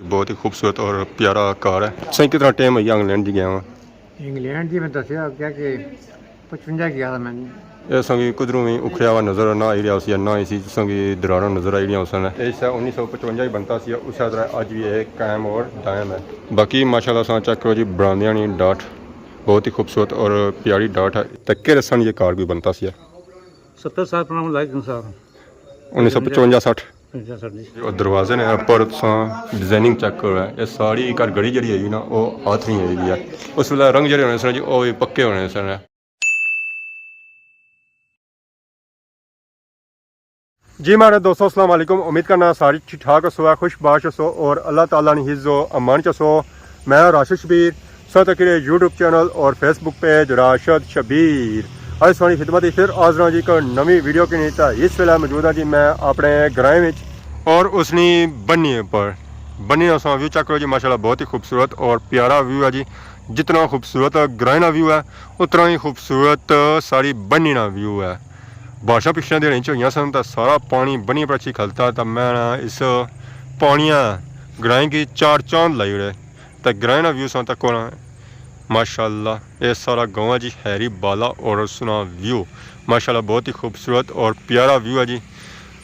बहुत ही खूबसूरत और प्यारा कार है। सही कितना टाइम है इंग्लैंड जी गया वहाँ इंग्लैंड जी में दसिया क्या कि 55 गया था मैं ਇਹ ਸੰਗੀ ਕੁਦਰੋਂ ਵੀ ਉਖੜਿਆ ਵਾ ਨਜ਼ਰ ਨਾ ਆਈ ਰਿਹਾ ਸੀ ਨਾ ਹੀ ਸੀ ਸੰਗੀ ਦਰਾਰਾਂ ਨਜ਼ਰ ਆਈ ਰਹੀਆਂ ਉਸਨ ਇਹ ਸਾ 1955 ਹੀ ਬਣਤਾ ਸੀ ਉਸੇ ਤਰ੍ਹਾਂ ਅੱਜ ਵੀ ਇਹ ਕਾਇਮ ਔਰ दायम है। बाकी माशाल्लाह सा चेक करो जी बरामदियाँ नहीं डाट बहुत ही खूबसूरत और प्यारी डाट है। तो किहड़े सन ये कार भी बनता सी 70 साल पुराना लाइक अनुसार 1955-60 जी और दरवाजे ने पर डिजाइनिंग चेक करो ये सारी घर गड़ी जी है ना वो हाथ नहीं आई है उस वे रंग जो होने सन जी वो भी पक्के होने सन। जी मेरे दोस्तों अस्सलाम वालेकुम उम्मीद करना सारी ठीक ठाक सो खुशबाश सो और अल्लाह ताला ने हिज़्ज़ो अमान च सो। मैं राशिद शबीर सत कि यूट्यूब चैनल और फेसबुक पेज राशिद शबीर आज सोनी खिदमत फिर हाज़र जी एक नवी वीडियो की नहीं था। इस वेले मौजूद है जी मैं अपने ग्रां में और उसनी बन्नी पर बन्नी का व्यू चेक करो जी माशाल्लाह बहुत ही खूबसूरत और प्यारा व्यू है जी। जितना खूबसूरत ग्रां का व्यू है उतना ही खूबसूरत सारी बन्नी का व्यू है। बारिशां पिछले दिन च हुई सन तो सारा पानी बनी पर अच्छी खलता तो मैं इस पानिया ग्रां की चार चांद लाई उड़े तो ग्रां का व्यू सन तक माशाल्लाह ये सारा गाँव है जी हैरी बाला और उसना व्यू माशाल्लाह बहुत ही खूबसूरत और प्यारा व्यू है जी।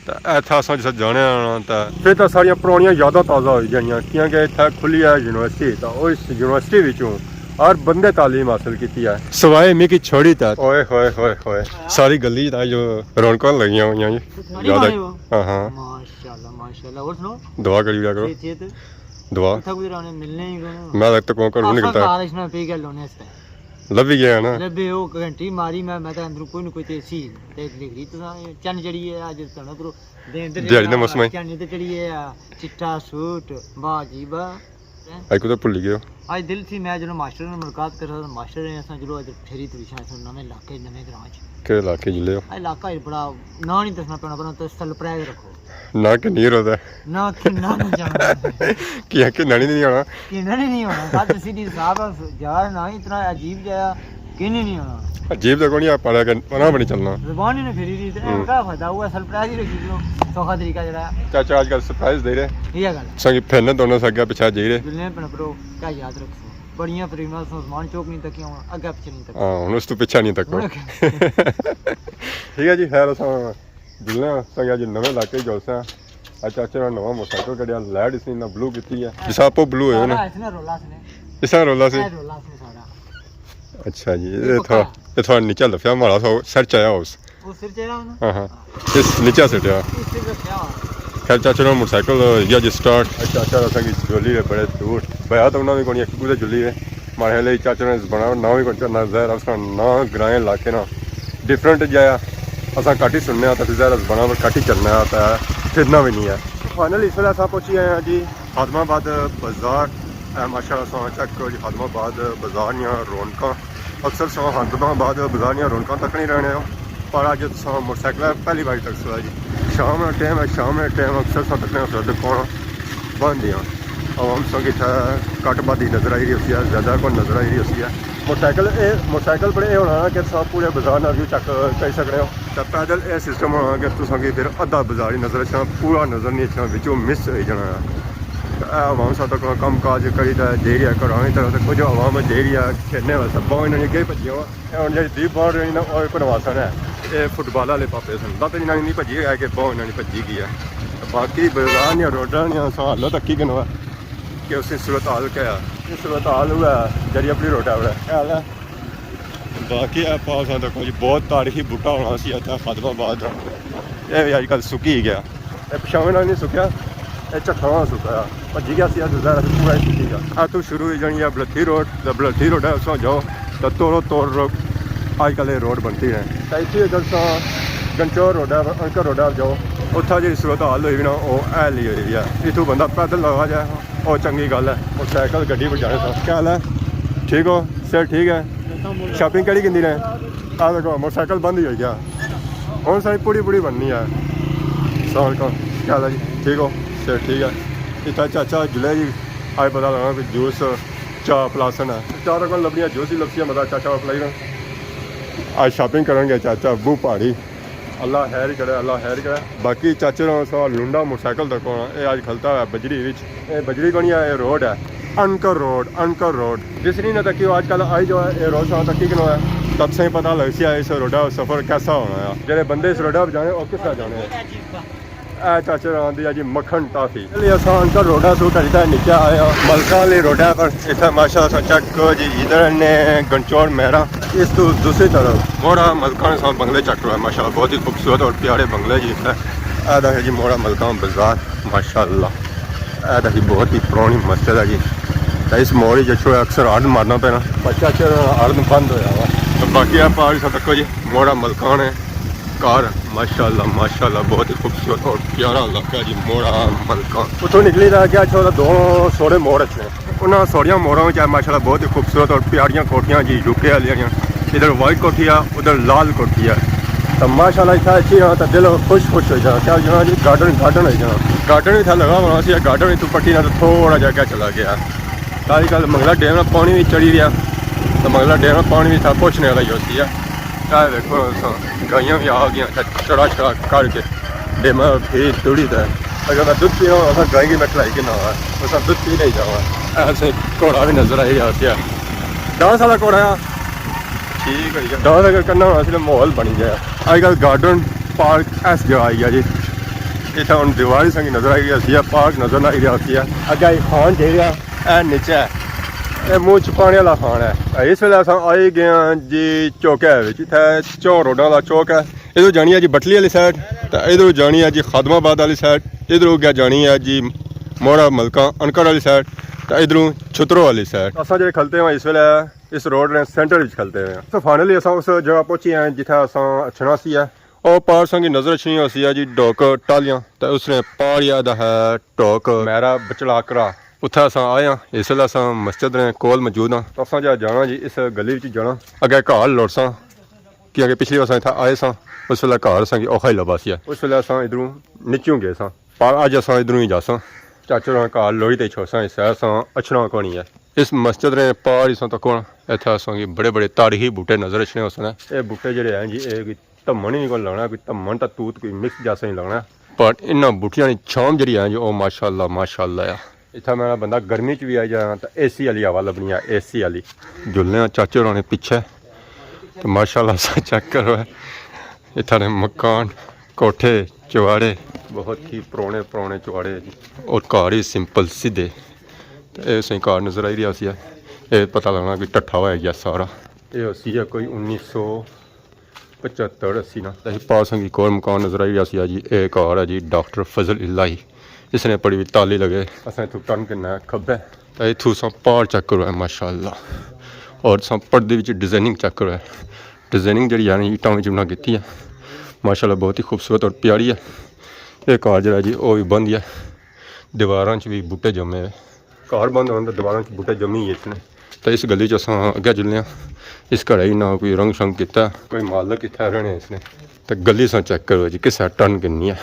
तो इतना अस जिस जाने तो फिर तो सारिया पुरानिया यादां ताज़ा हो जाइया क्योंकि इतना खुली है यूनिवर्सिटी तो उस यूनिवर्सिटी विचों हर बंदे तालीम हासिल की है सवाए मिकी छोड़ी तक ओए होए होए होए सारी गली जो रौनक लगी हुई जी याद हाँ हाँ माशाल्लाह माशाल्लाह और सुनो दुआ करी करो दुआ मिलने ही मैं लगता कौन कर निकलता इसमें पे गया लोने से लभ ही गया ना लबे वो घंटी मारी मैं तो अंदर कोई न कोई ते सी देख ली तो चन जड़ी है आज तने करो दिहाड़ी दा मौसम है चन ते चढ़ी है चिट्टा सूट बाजी बा आई को तो भूल गए आज दिल थी मैं जो मास्टर ने मुलाकात कर रहा मास्टर ने असा जो इधर फेरी तो विशा से नवे इलाके नवे ग्रां च के इलाके जिले आ इलाका ही बड़ा ना नहीं दसना पैना पर तो स्थल प्राय रखो ना कि नहीं रोदा ना कि ना नहीं जाना कि नहीं होना कि नहीं होना बात सीधी साहब यार ना इतना अजीब जया कि नहीं होना अजीब तो कोनी पड़ा के पना बनी चलना जुबान ही ने फेरी दी तो का फायदा हुआ सरप्राइज ही रखी लो सौखा तरीका जरा चाचा आजकल सरप्राइज दे रहे ये गल संग फैन दोनों सगा पीछे जी रहे दुल्हन पर करो क्या याद रखो बढ़िया प्रेमा सामान चौक नहीं तक आगे पीछे नहीं तक हां हुन उस तो पीछे नहीं तक ठीक है जी खैर असा दुल्हन संग जी नवे इलाके जोसा अच्छा चाचा नवा मोटरसाइकिल कढ़िया लाइट इसने ना ब्लू कीती है जिसापो ब्लू है ना इसने रोला से इसा रोला से सारा अच्छा जी ये थोड़ा नीचे लफिया हमारा सर आया उस वो सिर चेहरा ना हाँ हाँ इस नीचे से खैर चाचा ने मोटरसाइकिल या जी स्टार्ट चाचा असेंगी जोली है बड़े दूर भैया तो उन्होंने कोई एक पूरे जोली है मारे लिए चाचा ने बना ना भी कुछ ना जहर उसका ना ग्राएं इलाके ना डिफरेंट जाया असा घट ही सुनने तो जहर बना पर घट ही चलना आता है फिरना भी नहीं है। फाइनल इस वेले अस पहुंची आए हैं जी खादमाबाद बाजार माशाल्लाह चेक करो जी खादमाबाद बाजार या रौनक अक्सर सौ खादमाबाद बाजार या रौनक तक नहीं रहने हो पर अज मोटरसाइकिल पहली बार तक सो जी शाम का टाइम है शाम के टाइम अक्सर तकने दुकान बंद दियाँ आवाम संग इतना घट बादी नजर आई रही होती है ज़्यादा को नजर आई रही होती है। मोटरसाइकिल पर यह होना कि तुम पूरे बाजार का व्यू चेक कर सकते हो तो पैदल यह सिस्टम होना कि तुम फिर अद्धा बाजार ही नजर अच्छा पूरा नजर नहीं अच्छा बिचों मिस हो जाना आवाम साथ कम काज करी दे रही है घर तरह कुछ आवाम दे रही है खेलने वास्ते बहुत इन्होंने गई भजी हूँ जी दीप बाढ़ रही ना और बनवासन है ये फुटबाल वाले पापे सन दत इन्होंने नहीं भजी है कि बहुत इन्होंने भजी गई है बाकी बाजार या रोडा हालो तक ही गनवा कि उसकी सूरत हाल क्या है सूरत हाल हुआ जरी अपनी रोडा हाल है बाकी पास देखो जी बहुत तारीखी बूटा होना सी इतना खादमाबाद का यह अजकल सुकी ही गया पिछावे ना नहीं सुखिया ये झट्ठा सुखा भजी गया पूरा ही सुकी गया इतों शुरू हो जानी है बलथी रोड है उसमें जाओ तो तोड़ो तोड़ अजकल ये रोड बनती है तो इतने अगर गंचौर रोड है अंकर रोड जाओ उत्था जी सूरत हाल हुई ना वो हैल ही हुई है इतों बंदा पैदल लगा जाए और चंगी गल है मोटरसाइकिल गड्डी पर जाने सा क्या हाल है ठीक हो सर ठीक है शॉपिंग कड़ी की ने आ देखो मोटरसाइकिल बंद ही हो गया हूँ सारी पूरी पूरी बननी है सवाल का क्या हाल है जी ठीक हो सर ठीक है इतना चाचा जुले जी अज पता लगा कि जूस चाह पलासन है चार को लभनिया जूस ही लपसियाँ मतलब चाचा पलाई आज शॉपिंग करेंगे चाचा अबू पहाड़ी अल्लाह खैर करे, अल्लाह खैर करे। बाकी चाचे सा लुंडा मोटरसाइकिल तक ये अज खलता है बजरी विच। ये बजरी कोनी है, ये रोड है अनकर रोड जिस नहीं ना तकी आजकल आई जो है ये रोड सा तकी क्यों है तब से ही पता लग सी इस रोडा सफ़र कैसा होना है। जेडे बंदे इस रोडा पर जाने और किस तरह जाने ए चाचे आँदी है जी मक्खन टाफी। चलिए अस अनकर रोडा सू करीदा नीचे आए हैं मलका वाली रोडा पर। इतना माशाअल्लाह चेक जी इधर ने गंचौर मेहरा, इस तो दूसरी तरफ मोड़ा मलका ने बंगले चक रहा है माशाअल्लाह, बहुत ही खूबसूरत और प्यारे बंगले जी है। है जी मोड़ा मलका बाजार माशाअल्लाह। है जी बहुत ही पुरानी मस्जिद है जी। तो इस मोड़ जो अक्सर आर्न मारना पैना बच्चा आर्न बंद होया हुआ। तो बाकी आप पहाड़ी सा तको जी मोड़ा मलकान है कार माशाअल्लाह माशाअल्लाह बहुत ही खूबसूरत और प्यारा इलाका जी मोड़ा मलकान। उतों निकली था क्या अच्छा दो सोहरे मोड़ अच्छे उन्होंने सोहरिया मोड़ों में माशाअल्लाह बहुत ही खूबसूरत और प्यारियां कोठियाँ जी यूके वाली। इधर वाइट कोठी है उधर लाल कोठी है। तो माशाअल्लाह इतना अच्छी हाँ तो दिल खुश हो जाना। क्या जाना जी गार्डन हो जाना। गार्डन भी था लगा होना सी गार्डन भी तू पट्टी ना तो थोड़ा जगह चला गया। तारी कल मंगला डैम में पानी भी चढ़ी रहा तो मंगला डैम में पानी भी था पुछने वाला ही होती है। क्या देखो गाइयाँ भी आ गई चढ़ा करके डैम फिर तुड़ी था। अगर मैं दूध पी रहा हूँ अगर गाय की मैं खिलाई के ना है उस दूध पी नहीं जाऊँगा। ऐसे घोड़ा भी नजर आई आती है डांस वाला घोड़ा ठीक है डांस अगर करना होना इसलिए माहौल बनी जाए। अजकल गार्डन पार्क ऐस जगह आई है जी। इतना हम दिवाली संग नजर आई रही है पार्क नजर नहीं रही है। अगर खान चाहिए नीचे ये मुँह छुपाने वाला खान है। इस वे अस आई गए जी चौके इतने चौ रोडा का चौक है। इधर जानी है जी बटली वाली साइड तो इधर जानी है जी खादमाबाद वाली साइड। इधरों क्या जानी है जी मोड़ा मलका अनकर वाली साइड तो इधरों छुतरो वाली साइड। अस जो खलते हैं इस वे इस रोड ने सेंटर में खलते हैं। तो फाइनली अस उस जगह पहुंची हैं जिथे अस अछना सी है और पार संगी नजर अच्छी सी है जी डोक टालियां तो उसने पारिया है टोक मेरा बचलाकरा उत्थे अस आए हाँ। इस वे अस मस्जिद ने कोल मौजूद हाँ। तो असा जो जाना जी इस गली जाना अगे घर लुट सा कि अगे पिछली बार इतना आए सा उस वे घर संगी औखा ही लबा सी। उस वे अस इधरों नीचों गए सा पर अज अस इधरों ही जासा चाचो घर लोहड़ी ते छोसा इस अस अछना कोनी है। इस मस्जिद ने पार ही तक इतना असेंगी बड़े बड़े तारीखी बूटे नजर अच्छे उसने। ये बूटे जोड़े हैं जी ये धम्मन ही नहीं कोई लगना कोई धम्मन तो तूत कोई मिक्स जैसा नहीं लगना पर इन्होंने बूटिया की छाम जी है जो माशाअल्लाह माशाअल्लाह आ। इतना मेरा बंदा गर्मी च भी आई जाना तो AC वाली हवा लभनी है AC वाली जुलने चाचे होने पिछे तो माशाअल्लाह सा चेक करो इतने मकान कोठे चुवाड़े बहुत ही पुराने पुराने चुवाड़े और घर ही सिंपल सीधे। तो ये सही कार नजर आई रहा सी ये पता लगना कि टट्ठा हो गया सारा। ये सी है कोई 1975-80 ना। पास की कोर मकान नजर आई रहा सी जी। ये कार है जी डॉक्टर फजल इलाही इसने बड़ी भी ताली लगे अस इतों टर्न करना खब्बे तो इतों सा पहाड़ चेक करो है माशाअल्लाह और सा पर्दे डिजाइनिंग चेक करो है। डिजाइनिंग जी है ईटा में बना की है माशाअल्लाह बहुत ही खूबसूरत और प्यारी है। ये कार जरा जी वो भी बंद है दीवारों भी बूटे जमे हुए कार बंद होने तो दीवारों बूटे जमी ही इसने। तो इस गली अस अगे चलने इस घर ही ना कोई रंग शंग किया कोई मालक कितना रहने इसने। तो गली सा चेक करो जी किस टर्न करनी है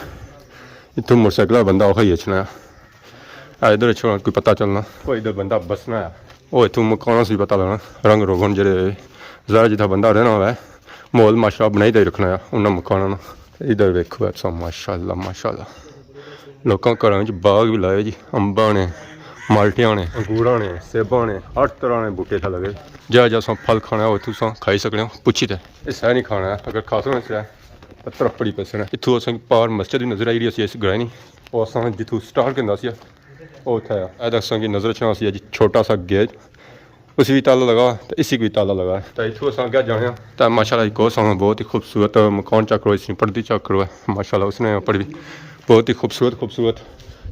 इतों मोटरसाइकिल बंदा औखा ही अचना है। इधर छोड़ा कोई पता चलना कोई इधर बंदा बसना है वो इतों मकानों से पता लगना रंग रोगन जोड़े ज़रा जितना बंदा रहना हुआ है माहौल माशा बनाई दे रखना है उन्होंने मकानों। इधर वेखो ऐसा माशाअल्लाह माशाअल्लाह लोगों घरों बाग भी लाए जी अंबा ने माल्टियां ने अंगूरा ने सेबा ने हर तरह के बूटे था लगे जहाँ जहाँ फल खाना हो तुम खाई सकते हो पुछी तो इस नहीं खाना है अगर खा सकते इस तरफड़ी पैसे ने इतों अस पार मस्जिद भी नजर आई रही इस ग्राइनी और अस जितों स्टार्ट करना सी वो उतना अस नजर अच्छा सी जी छोटा सा गेट उसी भी ताला लगा तो इसी को भी ताला लगा तो इतों अस अगर जाने तो माशाअल्लाह एक बहुत ही खूबसूरत मकान चेक करो इसकी पर्दी चेक करो है माशाअल्लाह उसने पर भी बहुत ही खूबसूरत खूबसूरत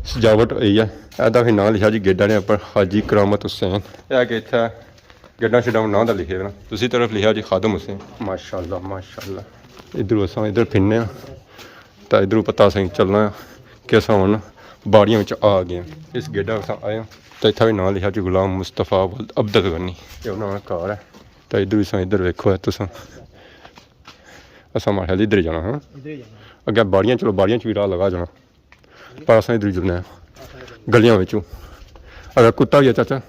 सजावट हुई है। ऐसा फिर नाम लिखा जी गेडा ने उपर हाजी करामत हुसैन है कि इतना गेडा शेडा नाम का लिखे ना दूसरी तरफ लिखा जी खादम हुसैन माशाअल्लाह माशाअल्लाह। इधरों अस इधर फिरने तो इधरों पता असें चलना कि अस हम बाड़ियों आ गए इस गेडा अस आए तो इतना भी नाम लिखा जी गुलाम मुस्तफा अब्दल गनी ये उन्होंने घर है। तो इधर अस इधर वेखो है तुस अस माशा इधर जाना हाँ अगर बाड़ियाँ चलो बाड़ियाँ भी राह लगा जाना पर अस इधर जुड़ने गलियां विचों अगर कुत्ता भी है चाचा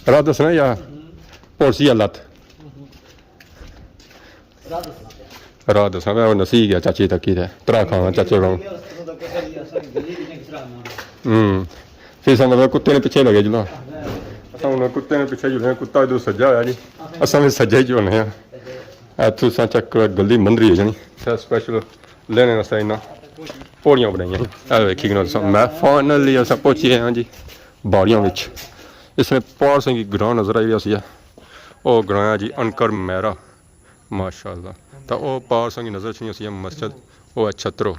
राह दसना या पौड़सी या लत्त ਰਾਤ ਦੱਸਾਂ ਮੈਂ ਨਸੀ ਗਿਆ ਚਾਚੀ ਤੱਕੀ ਤੇ ਤਰਾ ਖਾਣਾ ਚਾਚੇ ਨੂੰ ਫਿਰ ਸਾਨੂੰ ਕੁੱਤੇ ਨੇ ਪਿੱਛੇ ਲੱਗੇ ਜੁਲਾ ਅਸਾਂ ਹੁਣ ਕੁੱਤੇ ਨੇ ਪਿੱਛੇ ਜੁਲੇ ਕੁੱਤਾ ਇਧਰ ਸੱਜਾ ਹੋਇਆ ਜੀ ਅਸਾਂ ਵੀ ਸੱਜੇ ਹੀ ਜੁਲਨੇ ਆ ਇੱਥੋਂ ਸਾਂ ਚੱਕ ਗਲੀ ਮੰਦਰੀ ਹੈ ਜਾਣੀ ਸਪੈਸ਼ਲ ਲੈਣੇ ਵਾਸਤੇ ਇਹਨਾਂ ਪੌੜੀਆਂ ਬਣਾਈਆਂ ਇਹ ਵੇਖੀ ਕਿ ਮੈਂ ਫਾਈਨਲੀ ਅਸਾਂ ਪਹੁੰਚੇ ਹਾਂ ਜੀ ਬਾੜੀਆਂ ਵਿੱਚ ਇਸਨੇ ਪਾਰ ਸਿੰਘ ਗ੍ਰਾਂ ਨਜ਼ਰ ਆਈ ਰਿਹਾ ਸੀ ਉਹ ਗ੍ਰਾਂ ਜੀ ਅਨਕਰ ਮਹਿਰਾ ਮਾਸ਼ਾਅੱਲਾ ਤਾਂ ਉਹ ਪਾਰ ਸਿੰਘ ਨਜ਼ਰ ਸੀ ਅਸੀਂ ਮਸਜਿਦ ਉਹ ਹੈ ਛਤਰੋ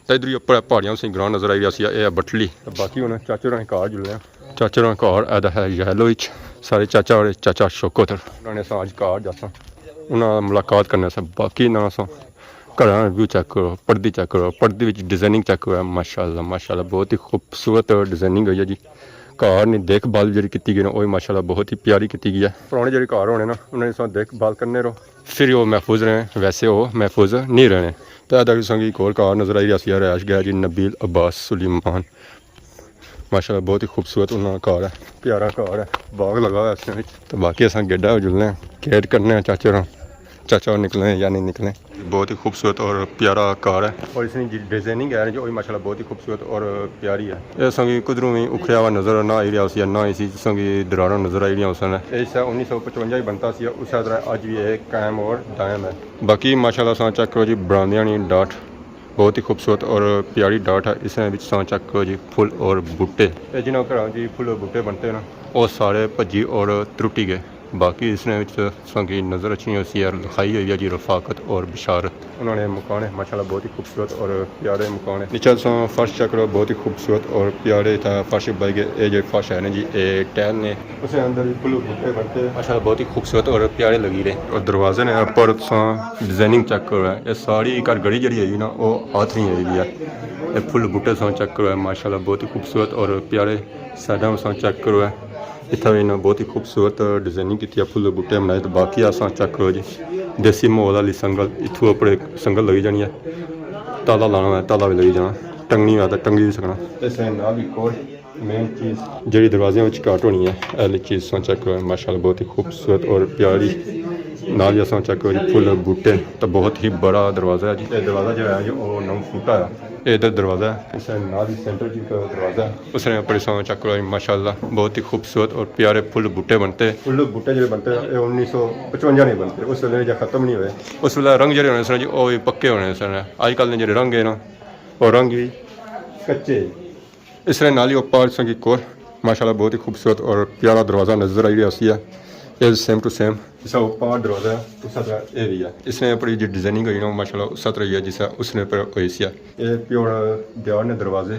ਤਾਂ ਇਧਰ ਹੀ ਉੱਪਰ ਪਹਾੜੀਆਂ ਸਿੰਘ ਗ੍ਰਾਂ ਨਜ਼ਰ ਆਈ ਰਿਹਾ ਸੀ ਇਹ ਬੱਟਲੀ ਬਾਕੀ ਹੁਣ ਚਾਚੇ ਹੋਰਾਂ ਘਰ ਜੁੜਿਆ ਚਾਚੇ ਹੋਰਾਂ ਘਰ ਇਹਦਾ ਹੈ ਯੈਲੋ ਵਿੱਚ ਸਾਰੇ ਚਾਚਾ ਔਰ ਚਾਚਾ ਸ਼ੋਕੋਤਰ ਉਹਨਾਂ ਨੇ ਸਾਂ ਅੱਜ ਘਰ ਜਾਸਾਂ ਉਹਨਾਂ ਨਾਲ ਮੁਲਾਕਾਤ ਕਰਨੇ ਸਾਂ ਬਾਕੀ ਨਾਲ ਸਾਂ ਘਰਾਂ ਵਿਊ ਚੈੱਕ ਕਰੋ ਪਰਦੀ ਚੈੱਕ ਕਰੋ ਪਰਦੀ ਵਿੱਚ ਡਿਜ਼ਾਈਨਿੰਗ ਚੈੱਕ ਕਰੋ ਮਾਸ਼ਾਅੱਲਾ ਮਾਸ਼ਾਅੱਲਾ ਬਹੁਤ ਹੀ ਖੂਬਸੂਰਤ ਡਿਜ਼ਾਈਨਿੰਗ ਹੋਈ ਹੈ ਜੀ ਘਰ ਨੇ ਦੇਖਭਾਲ ਜਿਹੜੀ ਕੀਤੀ ਗਈ ਨਾ ਉਹ ਮਾਸ਼ਾਅੱਲਾ ਬਹੁਤ ਹੀ ਪਿਆਰੀ ਕੀਤੀ ਗਈ ਹੈ ਪੁਰਾਣੇ ਜਿਹੜੇ ਘਰ ਹੋਣੇ ਨਾ ਉਹਨਾਂ ਦੀ ਸਾਂ ਦੇਖਭਾਲ ਕਰਨੇ ਰਹੋ ਫਿਰ ਉਹ ਮਹਿਫੂਜ਼ ਰਹੇ ਵੈਸੇ ਉਹ ਮਹਿਫੂਜ਼ ਨਹੀਂ ਰਹਿਣੇ ਤਾਂ ਇਹਦਾ ਵੀ ਸੰਗੀ ਇੱਕ ਹੋਰ ਘਰ ਨਜ਼ਰ ਆਈ ਰਿਹਾ ਸੀ ਰਿਹਾਇਸ਼ ਗਿਆ ਜੀ ਨਬੀਲ ਅब्बास ਸੁਲੇਮਾਨ ਮਾਸ਼ਾਅੱਲਾ ਬਹੁਤ ਹੀ ਖੂਬਸੂਰਤ ਉਹਨਾਂ ਦਾ ਘਰ ਹੈ ਪਿਆਰਾ ਘਰ ਹੈ ਬਾਗ ਲਗਾ ਹੋਇਆ ਇਸ ਵਿੱਚ ਤਾਂ ਬਾਕੀ ਅਸਾਂ ਗੇਡਾ ਜੁਲਨੇ ਖੇਡ ਕਰਨੇ ਚਾਚੇ ਨਾਲ चाचा निकले या नहीं निकले बहुत ही खूबसूरत और प्यारा कार है और इसकी जी डिजाइनिंग है जो माशाल्लाह बहुत ही खूबसूरत और प्यारी है ये संगी कुदरों में उखड़िया हुआ नज़र ना आई रहा उसी ना इसी संगी दरारों नज़र आई रही उसने ऐसा 1955 ही बनता सी उस तरह अज भी एक कायम और दायम है बाकी माशाल्लाह सा चेक करो जी बरामदियां नहीं डाट बहुत ही खूबसूरत और प्यारी डाट है इसमें सा चेक करो जी फुल और बूटे जिन्होंने घर जी फुल और बूटे बनते हैं ना वो सारे भज्जी और त्रुटी गए बाकी इसने संगी नज़र अच्छी होती है लिखाई हुई है जी रफाकत और बिशारत उन्होंने मकान है माशाल्लाह बहुत ही खूबसूरत और प्यारे मकान है नीचे फर्श चेक करो बहुत ही खूबसूरत और प्यारे था फर्श बाई के ये जो फर्श है ना जी ये टैल ने उसके अंदर फुल बूटे बनते माशाल्लाह बहुत ही खूबसूरत और प्यारे लगी रहे और दरवाजे ने पर डिजाइनिंग चेक करो है ये सारी घर गड़ी जी है ना वो हाथ नहीं आई है ये फुल बूटे चेक करो है माशाल्लाह बहुत ही खूबसूरत और प्यारे साइडा चेक करो है इतना भी ना बहुत ही खूबसूरत डिजाइनिंग की फुल बूटे बनाए तो बाकी असा चेक करो जी देसी माहौल वाली संगल इतों अपने संगल लगी जानी है ताला लाना है ताला भी लगी जाना टंगनी है तो टंगी भी सकना इस ना भी कोई मेन चीज़ जी दरवाजे में घट होनी है ऐसी चीज़ चेक करो माशाल्लाह बहुत ही खूबसूरत और प्यारी नाल असा चेक करो जी फुल बूटे तो बहुत ही बड़ा दरवाज़ा है जी ये दरवाज़ा जो है जी वो 9 फुट है इधर दरवाज़ा है इस नाल ही सेंटर जी का दरवाज़ा है उसने अपने सामने चेक करो माशाल्लाह बहुत ही खूबसूरत और प्यारे फुल बूटे बनते हैं फुल बूटे जो बनते हैं 1955 नहीं बनते उस वे जो खत्म नहीं हुए उस वे रंग जो होने सन जी वो भी पक्के होने सन अजकल ने जो रंग है ना वो रंग भी कच्चे इसलिए नाली ऊपर संगी कोर माशाल्लाह बहुत ही खूबसूरत और प्यारा दरवाज़ा नजर आई रहा है ये सेम टू सेम जिसा ऊपर दरवाज़ा है उस तरह ये भी है इसने अपनी जो डिजाइनिंग हुई ना माशाल्लाह उस तरह ही है जिसा उसने पर हुई सी ये प्योर दीवार ने दरवाजे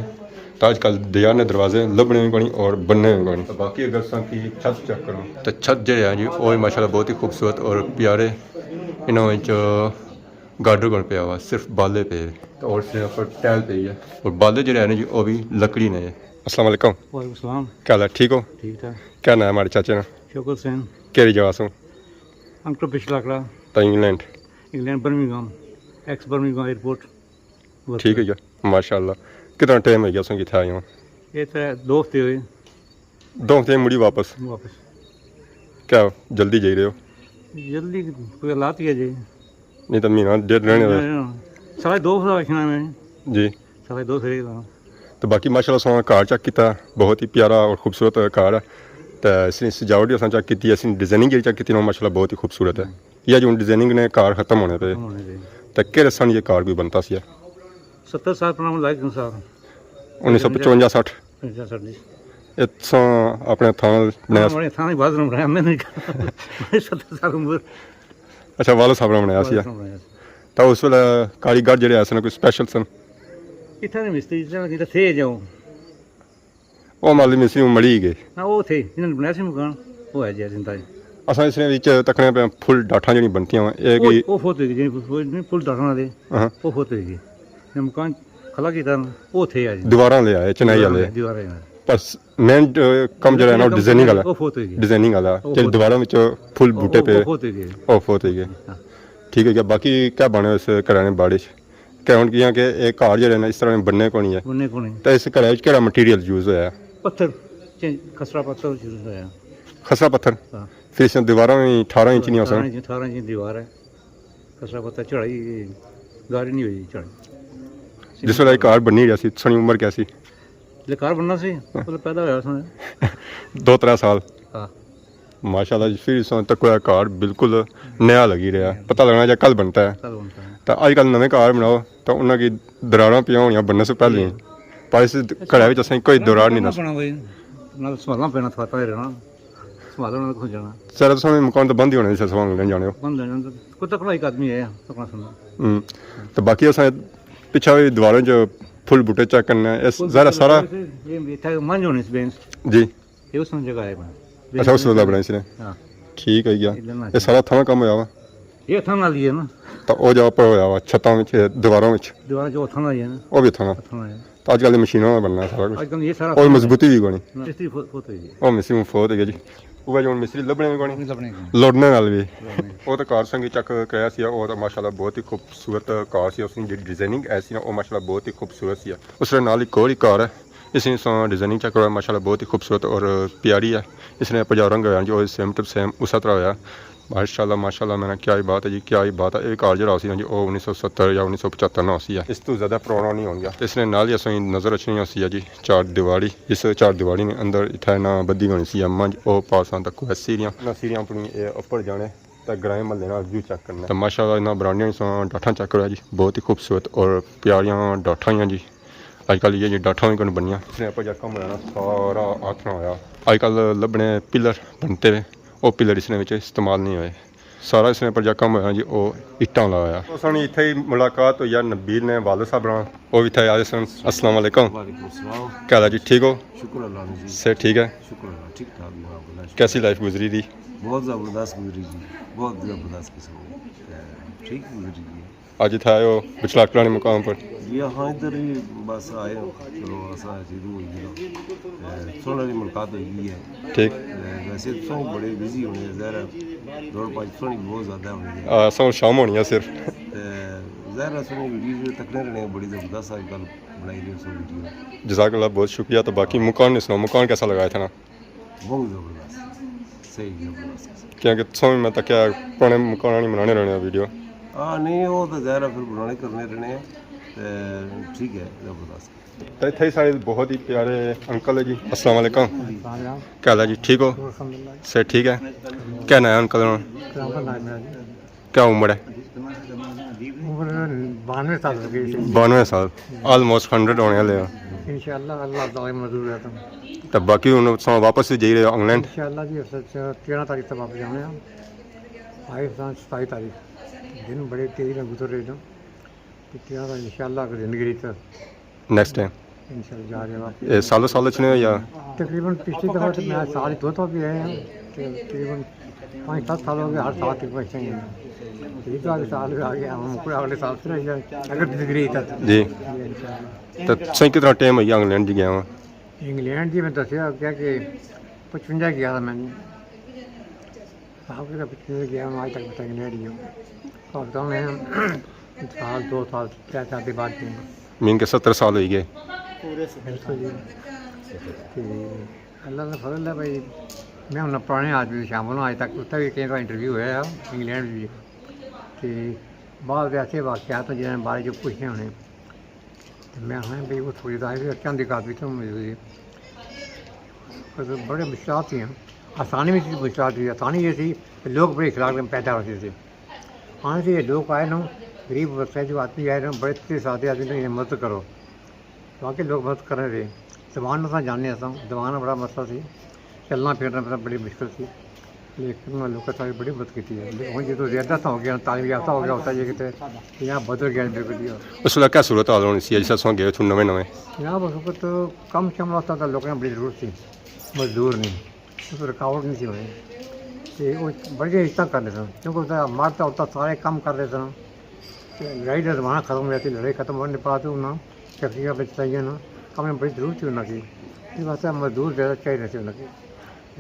तो आजकल दीवार ने दरवाजे लभने भी बनी और बनने भी बनी तो बाकी अगर की छत चेक करो तो छत जो है जी वो माशाल्लाह बहुत ही खूबसूरत और प्यारे इन्होंने गार्डर बन पे हुआ सिर्फ बाले पे तो और इसने ऊपर टैल पे है और बाले जो है जी वो भी लकड़ी ने अस्सलाम वालेकुम वालेकुम सलाम क्या हाल है ठीक हो ठीक ठाक क्या नाम है हमारे चाचे ना शौकत हुसैन केरी जगह से अंकल पिछला आंकड़ा तो England Birmingham x Birmingham airport ठीक है जी माशाल्लाह कितना टाइम हो गया संगी था यहाँ ये तो 2 हफ्ते हुए 2 हफ्ते मुड़ी वापस क्या जल्दी जा रहे हो जल्दी कोई हालात ही है जी नहीं तो महीना डेढ़ रहने वाला 2.5 रखना मैं जी 2.5 फिर तो बाकी माशाल्लाह सोना कार चेक किया बहुत ही प्यारा और खूबसूरत कार है तो इसने सजावट भी चेक की इसने डिजाइनिंग जी चेक की माशाल्लाह बहुत ही खूबसूरत है यह जो डिजाइनिंग ने कार खत्म होने पे तो किस सन ये कार भी बनता सी 70 साल पुराना लाइक साहब 1955 60 इतना अपने थान बनाया थान ही बाद में बनाया मैंने 70 साल उम्र अच्छा वालो साहब ने बनाया सी तो उस वेले कारीगर जेडे आए सन कोई स्पेशल सन इतना मिस्त्री जितना थे जाओ वो माली मिस्त्री मड़ी गए ना वो थे जिन्होंने बनाया सी मकान वो है जी जिंदा असा इसने विच तकने पे फुल डाठा जड़ी बनतियां ए की वो फोत होगी जी फुल डाठा दे हां वो फोत होगी मकान खला की तरह वो थे आज दीवारां ले आए चनाई वाले दीवारें बस मेन कम जरा ना डिजाइनिंग वाला वो फोत होगी डिजाइनिंग वाला चल दीवारों में फुल बूटे पे वो फोत होगी ऑफ होते गए ठीक है क्या बाकी क्या बने इस कराने बारिश क्या हुन किया कि एक कार जड़े ना इस तरह बनने को नहीं है बनने को नहीं तो इस घर में केड़ा मटेरियल यूज होया पत्थर खसरा पत्थर यूज होया खसरा पत्थर फिर इस दीवारों में 18 इंच नहीं हो सकता 18 इंच दीवार है कसरा पता चढ़ाई गाड़ी नहीं हुई चढ़ाई जिस वे कार बनी रहा थोड़ी उम्र क्या सी जे कार बनना सी तो पैदा होया उसने 2-3 साल हाँ माशाल्लाह जी फिर सो तक कार बिल्कुल नया लगी रहा पता लगना चाहे कल बनता है कल बनता है तो अजकल नवे कार बनाओ तो उन्होंने दरारा पिया होनी बनने से पहले पर इस घड़े में असें कोई दरार नहीं दस बना भाई ना संभालना पैना थोड़ा ही रहना संभालना खुद जाना सर तुम मकान तो बंद ही होने से सवांग लेने जाने हो बंद है कोई तकड़ा एक आदमी है तकड़ा सुनना तो बाकी असें पिछा भी दीवारों च फुल बूटे चेक करने इस ज़रा सारा ये था मंज होनी बेंच जी ये उस जगह है अच्छा उस वाला बनाई इसने हाँ ठीक है गया ये सारा थाना काम होया वा ये थाना लिए ना तो वो जा पर होया वा छत्तां विच दीवारों विच दीवार जो थाना है ना वो भी थाना थाना है तो अजकल मशीनों में बनना है सारा कुछ आजकल ये सारा और मजबूती भी कोनी मिस्त्री फोटो है ਉਹ ਮਿਸਰੀ ਨੂੰ ਫੋਤ ਹੈ ਜੀ ਉਹ ਜੋ ਮਿਸਤਰੀ ਲੱਭਣੇ ਵੀ ਕੋਣੀ अपने ਲੋੜਨੇ ਨਾਲ ਵੀ ਉਹ ਤਾਂ ਕਾਰ ਸੰਗੀ ਚੱਕ ਕਰਿਆ ਸੀ ਉਹ ਤਾਂ ਮਾਸ਼ਾਅੱਲਾ ਬਹੁਤ ਹੀ ਖੂਬਸੂਰਤ ਕਾਰ ਸੀ ਉਸ ਦੀ ਜਿਹੜੀ ਡਿਜ਼ਾਈਨਿੰਗ ਐਸੀ ਨਾ ਉਹ ਮਾਸ਼ਾਅੱਲਾ ਬਹੁਤ ਹੀ ਖੂਬਸੂਰਤ ਸੀ ਉਸ ਦੇ ਨਾਲ ਇੱਕ ਹੋਰ ਹੀ ਕਾਰ ਹੈ ਇਸ ਨੇ ਸੋ डिजाइनिंग चेक करा माशाल्लाह बहुत ही खूबसूरत और प्यारी है इसने पजाव रंग होया जो सेम टू सेम उस तरह होया माशाल्लाह माशाल्लाह मैंने क्या ही बात है जी क्या ही बात है ये कार जो सी जी वो 1970 या 1975 ना सी है इस तो ज़्यादा पुराना नहीं हो गया इसने नाल ही असं नज़र अच्छी सी है जी चार दिवाड़ी इस चार दिवाड़ी ने अंदर इतना ना बदी होनी सी मंझ वो पासा तक सीढ़ियाँ ना सीढ़ियाँ अपनी ऊपर जाने तो ग्राए महल व्यू चेक करना तो माशाल्लाह इन्होंने बरानिया सो डाठा चेक करा जी बहुत ही खूबसूरत और प्यारियाँ डाठा ही जी अजकल ये डाठा भी कौन बनिया इसने आप जक्म बनाना सारा आथना होया अजकल लभने पिलर बनते हुए वो पिलर इसने इस्तेमाल नहीं होए सारा इसने पर जक्म होया जी वो इट्टां लाया तो सन इत्थे ही मुलाकात हुई नबील ने वालिद साहब नाल वो भी इत्थे आए सन अस्सलाम वालेकुम क्या हाल है जी ठीक हो शुक्र अल्लाह जी से ठीक है शुक्र अल्लाह ठीक ठाक है कैसी लाइफ गुजरी थी बहुत ज़बरदस्त गुजरी जी बहुत ज़बरदस्त किस्म ठीक गुजरी जी आज इत्थे आए हो बिचला पुराने मुकाम पर जी हाँ इधर ही बस आए हो चलो असा शुरू हुई गया सोने की मुलाकात हुई है ठीक वैसे तो बड़े बिजी होने ज़ाहिर दौड़ पाँच सोनी बहुत ज़्यादा होनी है सो शाम होनी है सिर्फ ज़ाहिर सोनी वीडियो तकने रहने बड़ी ज़बरदस्त आजकल बनाई गई सो वीडियो जज़ाकल्लाह बहुत शुक्रिया तो बाकी मुकान ने सुनाओ मुकान कैसा लगाया था ना बहुत ज़बरदस्त सही ज़बरदस्त क्योंकि समझ में तक क्या पुराने मुकान नहीं बनाने रहने वीडियो हाँ नहीं वो तो ज़ाहिर फिर बनाने करने रहने हैं ठीक है ज़बरदस्त तो इतने सारे बहुत ही प्यारे अंकल है जी अस्सलाम वालेकुम क्या हाल है जी ठीक हो से ठीक है क्या नाम है अंकल क्या उम्र है 92 साल ऑलमोस्ट 100 होने वाले हैं इंशाल्लाह अल्लाह ताला मंजूर है तो बाकी हूँ वापस भी जाइए इंग्लैंड इंशाल्लाह जी 13 तारीख तक वापस जाने आए 27 तारीख दिन बड़े तेज़ी में गुजर रहे थे 13 तारीख इंशाल्लाह अगर जिंदगी रही तो नेक्स्ट टाइम इंशाल्लाह जा रहे हैं ये सालों सालों च नहीं या तकरीबन पिछली दफ़ा तो मैं साल 2 तो भी आए हैं तकरीबन 5-7 साल हो गए हर साल तक बच्चे हैं ये तो अगले साल आ गया हम पूरा अगले साल फिर अगर जिंदगी रही तक जी तो सही कितना टाइम है इंग्लैंड जी गया वहाँ इंग्लैंड जी में दसिया क्या कि 55 गया था मैंने साहब के 55 गया मैं आज तक बता इंग्लैंड ही हूँ और तो मैं साल 2 साल 3 साल के बाद गया मीन के 70 साल हो गए बिल्कुल जी अल्लाह का फजल है भाई मैं उन पुराने आदमी शामिल हूँ आज तक उत्तर भी कई बार इंटरव्यू हुआ है इंग्लैंड भी तो बहुत ऐसे वाक़ात हैं जिन्हें बारे जो पूछने उन्हें मैं हाँ भाई वो थोड़ी दाई चंद काफ़ी तो मौजूद है बड़े मुश्किल थी आसानी में मुश्किल थी आसानी ये थी लोग बड़े इखलाक में पैदा होते थे हाँ से ये लोग आए ना गरीब वर्ग जो आदमी आए ना बड़े सादे आदमी तो इन्हें मदद करो बाकी लोग मदद कर रहे जबान असा जाने जबान बड़ा मसला थी चलना फिरना बड़ी मुश्किल थी लेकिन लोग सारी बड़ी मदद की थी लेकिन जो तो ज़्यादा हो गया तालीम याफ्ता हो गया होता है कि यहाँ बदल गया बिल्कुल उस वेला क्या सूरत हाल होनी सी जिस तरह गए थे नवे नवे यहाँ उस वक्त तो कम शम वास्ता था लोगों ने बड़ी ज़रूरत थी मजदूर नहीं उस रुकावट नहीं थी उन्हें तो वो बड़ी इज्जत कर लेते क्योंकि मारता उड़ता सारे काम कर लेते लड़ाई का जमाना खत्म हो जाती लड़ाई खत्म होने पाते ना चक्रियाँ बच चाहिए ना हमें बड़ी ज़रूरत थी उनकी इस वास्ते मजदूर ज़्यादा चाहिए थे उनके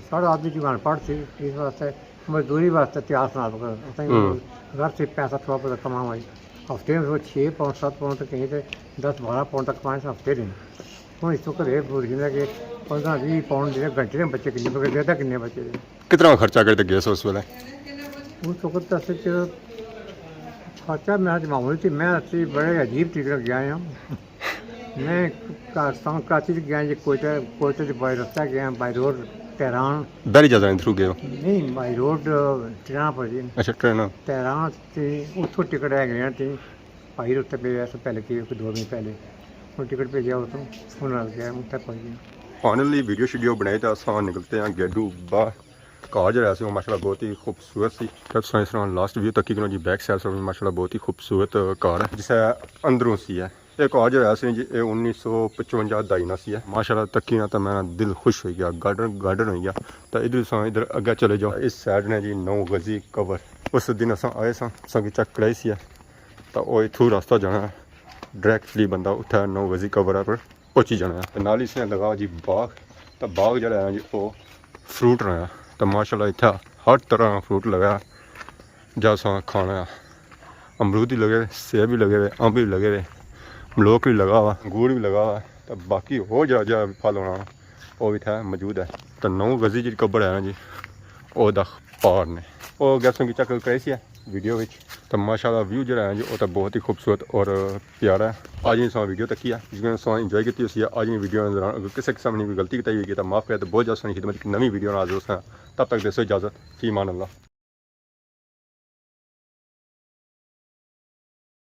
सारे आदमी जो अनपढ़ थी इस वास्ते मजदूरी वास्ते तैयार ना घर से पैसा थोड़ा बहुत कमाओ भाई हफ्ते में वो 6 पाउंड 7 पाउंड तक कहीं थे 10-12 पाउंड तक कमाए हफ्ते दिन हूँ इस वक्त रेट बोल कि 15-20 पाउंड जो घंटे में बच्चे किन्ने बच्चे ज़्यादा किन्ने बच्चे कितना खर्चा करते गए उस वेले उस वक्त अस खर्चा मेरा तो मामूली थी मैं अच्छी बड़े अजीब तरीके से गया हूँ मैं कराची से गया जी कोयते से बाई रास्ता गया बाई रोड तेहरान बहरी जहाज़ थ्रू गए हो नहीं बाई रोड ट्रेन पर जी अच्छा ट्रेन तेहरान से उतो टिकट है गया थी भाई उत्ते पे ऐसे पहले की 2 महीने पहले वो टिकट पे गया उतो उन्होंने गया उत्ते पहुँच गया फाइनली वीडियो शीडियो बनाई तो अस निकलते हैं गेडू बाहर कार जो है माशाल्लाह बहुत ही खूबसूरत सी इस तरह लास्ट व्यू तक की जी बैक साइड से माशाल्लाह बहुत ही खूबसूरत कार है जिसे अंदरों सी है ये कार जो है जी 1955 दा इना सी है माशाल्लाह तकी ना तो मेरा दिल खुश हो गया गार्डन हो गया तो इधर अगे चले जाओ इस साइड ने जी 9 गजी कवर उस दिन अस आए सी चेक कराई सी है तो वो इथू रास्ता जाना है डायरैक्टली बंदा उत्थे 9 गजी कवर पर पहुंची जाना है नाल इसने लगा जी बाग तो बाग जो है जी वो फ्रूट रहा तो माशाल्लाह इतना हर तरह का फ्रूट लगा जैसा खाना अमरूद भी लगे हुए सेब भी लगे हुए अम्ब भी लगे हुए मलोक भी लगा हुआ अंगूर भी लगा हुआ तो बाकी हो जा फल होना वो भी था मौजूद है तो 9 गजी जी कब्बर है ना जी वो पार ने वो गैसों की चक्कर कराई है वीडियो में तो माशाल्लाह व्यू जो है जी वो तो बहुत ही खूबसूरत और प्यारा है आज ही वीडियो तक किया जिसमें इंजॉय की उसी आज की वीडियो के दौरान अगर किसी किस्म ने कोई गलती की तो बहुत ज़्यादा सोनी खिदमत नवी वीडियो हाजिर तब तक देसो इजाज़त फी मान अल्लाह।